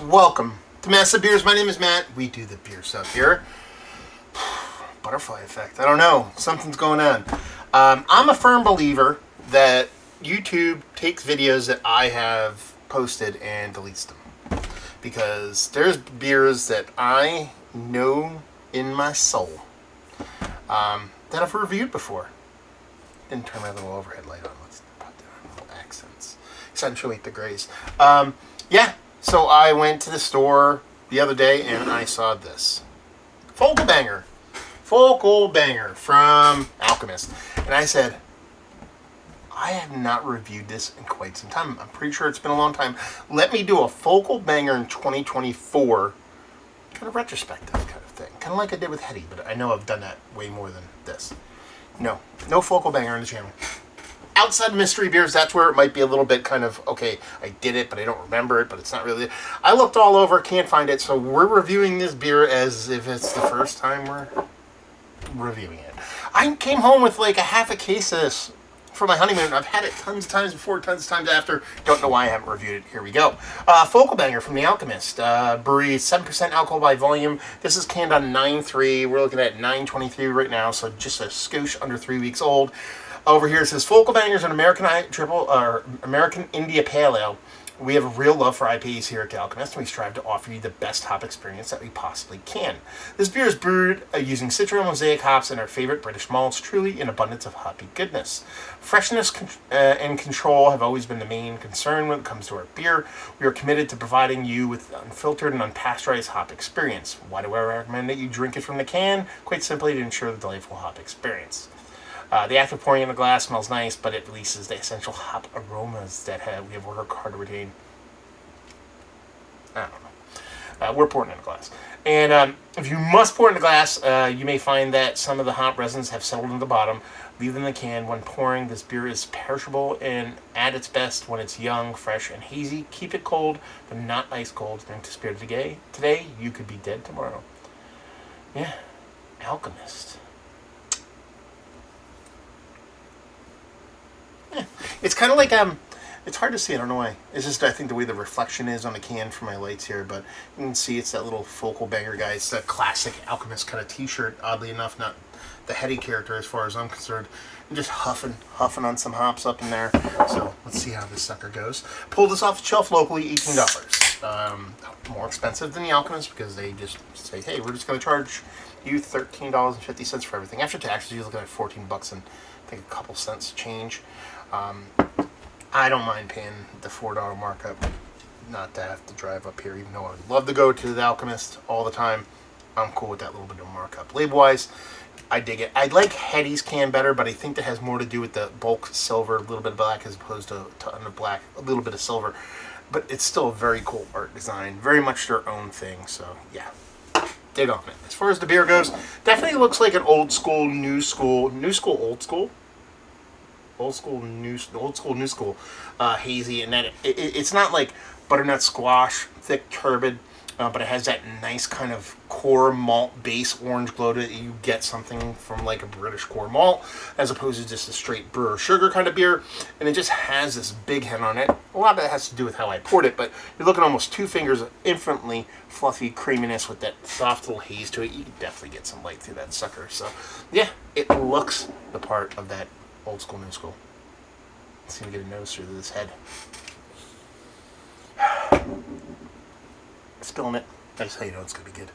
Welcome to Massive Beers. My name is Matt. We do the beer stuff here. Butterfly effect. I don't know. Something's going on. I'm a firm believer that YouTube takes videos that I have posted and deletes them. Because there's beers that I know in my soul that I've reviewed before. Didn't turn my little overhead light on. Let's put down little accents. Accentuate the grays. Yeah. So I went to the store the other day and I saw this. Focal Banger from Alchemist. And I said, I have not reviewed this in quite some time. I'm pretty sure it's been a long time. Let me do a Focal Banger in 2024 kind of retrospective kind of thing. Kind of like I did with Hetty, but I know I've done that way more than this. No Focal Banger on the channel. Outside of mystery beers, that's where it might be a little bit kind of, okay, I did it, but I don't remember it, but it's not really... I looked all over, can't find it, so we're reviewing this beer as if it's the first time we're reviewing it. I came home with like a half a case of this for my honeymoon. I've had it tons of times before, tons of times after. Don't know why I haven't reviewed it. Here we go. Focal Banger from the Alchemist. Brewery, 7% alcohol by volume. This is canned on 9.3. We're looking at 9.23 right now, so just a scoosh under 3 weeks old. Over here it says Focal Banger is an American India Pale Ale. We have a real love for IPAs here at the Alchemist, and we strive to offer you the best hop experience that we possibly can. This beer is brewed using Citron Mosaic hops and our favorite British malts, truly an abundance of hoppy goodness. Freshness and control have always been the main concern when it comes to our beer. We are committed to providing you with unfiltered and unpasteurized hop experience. Why do I recommend that you drink it from the can? Quite simply to ensure the delightful hop experience. The act of pouring in a glass smells nice, but it releases the essential hop aromas that we have worked hard to retain. I don't know. We're pouring in a glass. And if you must pour in a glass, you may find that some of the hop resins have settled in the bottom. Leave them in the can. When pouring, this beer is perishable and at its best when it's young, fresh, and hazy. Keep it cold, but not ice cold. Drink to spirit today, you could be dead tomorrow. Yeah, Alchemist. It's kind of like, it's hard to see, I don't know why. It's just, I think the way the reflection is on the can for my lights here, but you can see it's that little Focal Banger guy. It's that classic Alchemist kind of t-shirt, oddly enough, not the Hetty character as far as I'm concerned. I'm just huffing on some hops up in there. So let's see how this sucker goes. Pulled this off the shelf locally, $18. More expensive than the Alchemist because they just say, hey, we're just going to charge you $13.50 for everything. After taxes, you're looking at $14 and I think a couple cents change. I don't mind paying the $4 markup not to have to drive up here, even though I would love to go to the Alchemist all the time. I'm cool with that little bit of markup. Label-wise, I dig it. I like Hetty's can better, but I think that has more to do with the bulk silver, a little bit of black as opposed to under black, a little bit of silver. But it's still a very cool art design, very much their own thing, so yeah. Dig on it. As far as the beer goes, definitely looks like an old school, new school, hazy, and that it's not like butternut squash, thick turbid, but it has that nice kind of core malt base orange glow to it. You get something from like a British core malt as opposed to just a straight brewer sugar kind of beer, and it just has this big head on it. A lot of that has to do with how I poured it, but you're looking almost 2 fingers of infinitely fluffy creaminess with that soft little haze to it. You can definitely get some light through that sucker. So yeah, it looks the part of that old school, new school. Let's see if we get a nose through this head. Spilling it. That's how you know it's going to be good.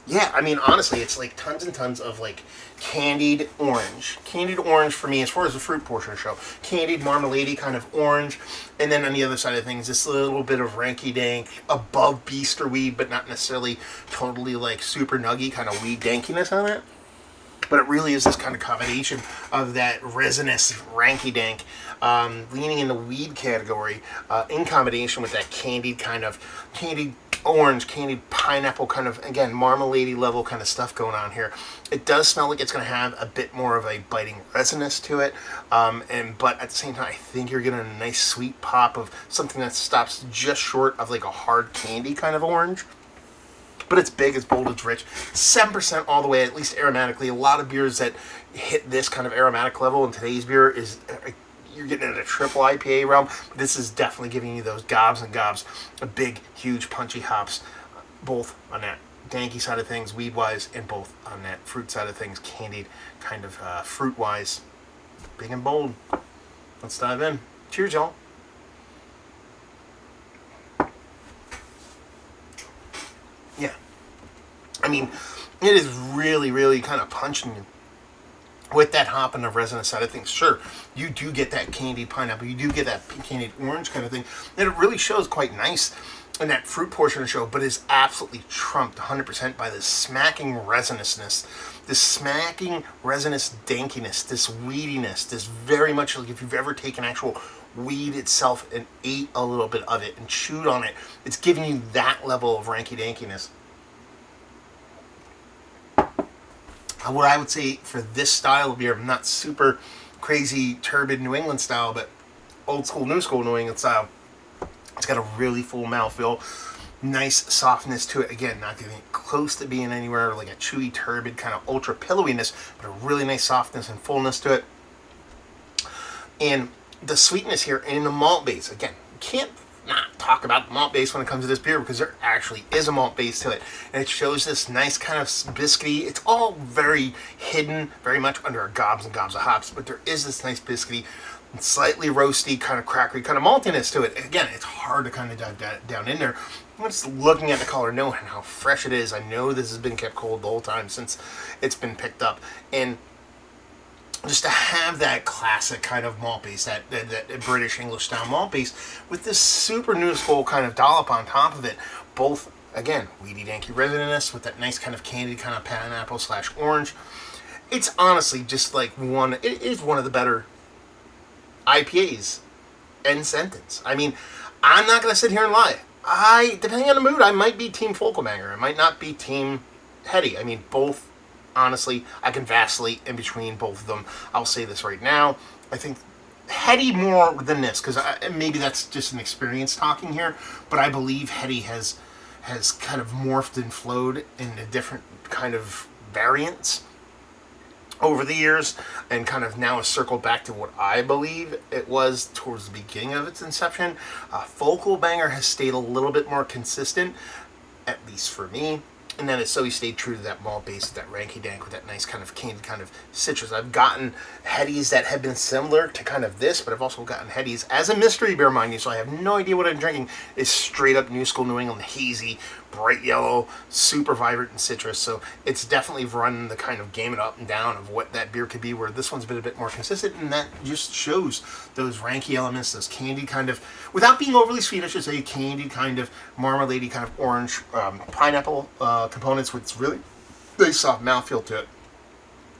Yeah, I mean, honestly, it's like tons and tons of like candied orange. Candied orange for me, as far as the fruit portion of the show. Candied marmalade-y kind of orange. And then on the other side of things, this little bit of ranky-dank, above beaster weed, but not necessarily totally like super nuggy kind of weed dankiness on it. But it really is this kind of combination of that resinous ranky-dank, leaning in the weed category, in combination with that candied orange, candied pineapple kind of, again, marmalade-y level kind of stuff going on here. It does smell like it's going to have a bit more of a biting resinous to it, but at the same time, I think you're getting a nice sweet pop of something that stops just short of like a hard candy kind of orange. But it's big, it's bold, it's rich. 7% all the way, at least aromatically. A lot of beers that hit this kind of aromatic level in today's beer is you're getting into a triple IPA realm. But this is definitely giving you those gobs and gobs of big, huge, punchy hops, both on that danky side of things, weed-wise, and both on that fruit side of things, candied kind of fruit-wise. Big and bold. Let's dive in. Cheers, y'all. Yeah. I mean, it is really, really kind of punching you with that hop and the resin side of things. Sure, you do get that candied pineapple. You do get that candied orange kind of thing. And it really shows quite nice in that fruit portion of the show, but is absolutely trumped 100% by this smacking resinousness, this smacking resinous dankiness, this weediness, this very much like if you've ever taken actual weed itself and ate a little bit of it and chewed on it, it's giving you that level of ranky dankiness. What I would say for this style of beer, not super crazy turbid New England style, but old school, new school New England style. It's got a really full mouthfeel, nice softness to it. Again, not getting close to being anywhere like a chewy, turbid, kind of ultra pillowiness, but a really nice softness and fullness to it. And the sweetness here in the malt base. Again, you can't not talk about the malt base when it comes to this beer because there actually is a malt base to it. And it shows this nice kind of biscuity. It's all very hidden, very much under gobs and gobs of hops, but there is this nice biscuity, slightly roasty, kind of crackery, kind of maltiness to it. Again, it's hard to kind of dive down in there. I'm just looking at the color, knowing how fresh it is. I know this has been kept cold the whole time since it's been picked up. And just to have that classic kind of malt base, that British English style malt base with this super new school kind of dollop on top of it, both, again, weedy, danky resinous with that nice kind of candied kind of pineapple / orange. It's honestly just like it is one of the better IPAs, end sentence. I mean, I'm not going to sit here and lie. Depending on the mood, I might be Team Folkelmanger. I might not be Team Heady. I mean, both, honestly, I can vacillate in between both of them. I'll say this right now. I think Heady more than this, because maybe that's just an experience talking here, but I believe Heady has kind of morphed and flowed into different kind of variants over the years, and kind of now has circled back to what I believe it was towards the beginning of its inception. Folkelmanger has stayed a little bit more consistent, at least for me, and then it's so he stayed true to that malt base, that ranky dank with that nice kind of candied kind of citrus. I've gotten Headies that have been similar to kind of this, but I've also gotten Headies as a mystery beer, mind you, so I have no idea what I'm drinking. It's straight up new school New England, hazy, bright yellow, super vibrant and citrus. So it's definitely run the kind of gamut up and down of what that beer could be, where this one's been a bit more consistent, and that just shows those ranky elements, those candy kind of, without being overly sweet, I should say, candied kind of marmalade kind of orange pineapple components with really nice soft mouthfeel to it,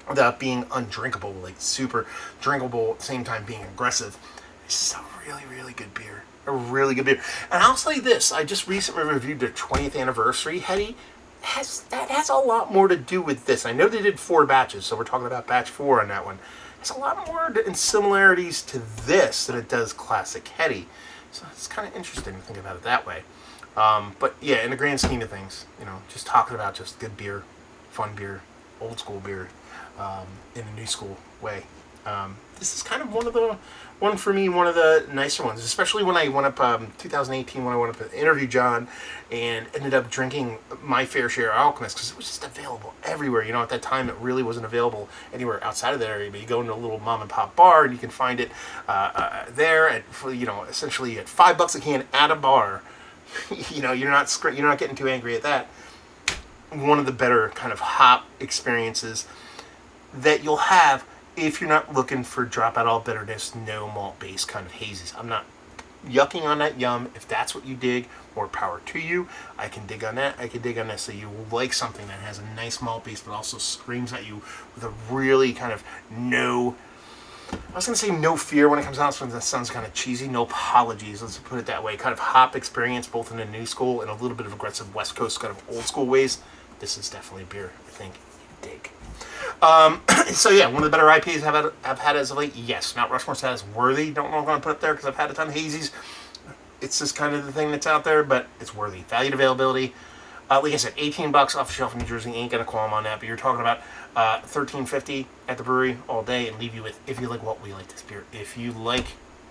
without being undrinkable, like super drinkable at the same time being aggressive. This is a really, really good beer. A really good beer. And I'll say this, I just recently reviewed their 20th anniversary Heady. That has a lot more to do with this. I know they did 4 batches, so we're talking about batch 4 on that one. It's a lot more in similarities to this than it does classic Heady. So it's kind of interesting to think about it that way. But yeah, in the grand scheme of things, just talking about just good beer, fun beer, old school beer, in a new school way. This is kind of one of the nicer ones, especially when I went up 2018 when I went up to interview John and ended up drinking my fair share of Alchemist because it was just available everywhere. At that time it really wasn't available anywhere outside of that area, but you go into a little mom and pop bar and you can find it there at essentially at $5 a can at a bar. You're not getting too angry at that. One of the better kind of hop experiences that you'll have if you're not looking for drop out all bitterness, no malt base kind of hazes. I'm not yucking on that yum. If that's what you dig, more power to you. I can dig on that. I can dig on this. So you like something that has a nice malt base but also screams at you with a really kind of no fear when it comes out. That sounds kind of cheesy. No apologies. Let's put it that way. Kind of hop experience both in the new school and a little bit of aggressive West Coast kind of old school ways. This is definitely a beer I think you dig. So yeah, one of the better IPAs I've had as of late. Yes, Mount Rushmore status worthy. Don't know if I'm going to put it there because I've had a ton of hazies. It's just kind of the thing that's out there, but it's worthy. Valued availability. Like I said, $18 off the shelf in New Jersey. Ain't gonna call them on that, but you're talking about $13.50 at the brewery all day, and leave you with, if you like what we like this beer, if you like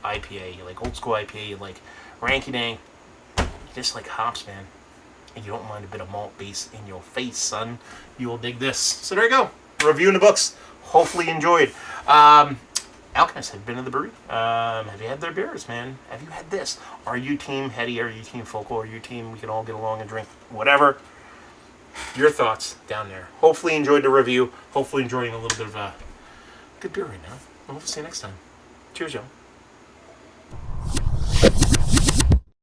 IPA, you like old school IPA, you like Ranky Dank, you just like hops, man, and you don't mind a bit of malt base in your face, son, you will dig this. So there you go. Review in the books. Hopefully you enjoyed. Alchemist, have you been to the brewery? Have you had their beers, man? Have you had this? Are you team heady? Are you team focal? Are you team we can all get along and drink whatever? Your thoughts down there. Hopefully you enjoyed the review. Hopefully enjoying a little bit of a good beer right now. And we'll see you next time. Cheers, y'all.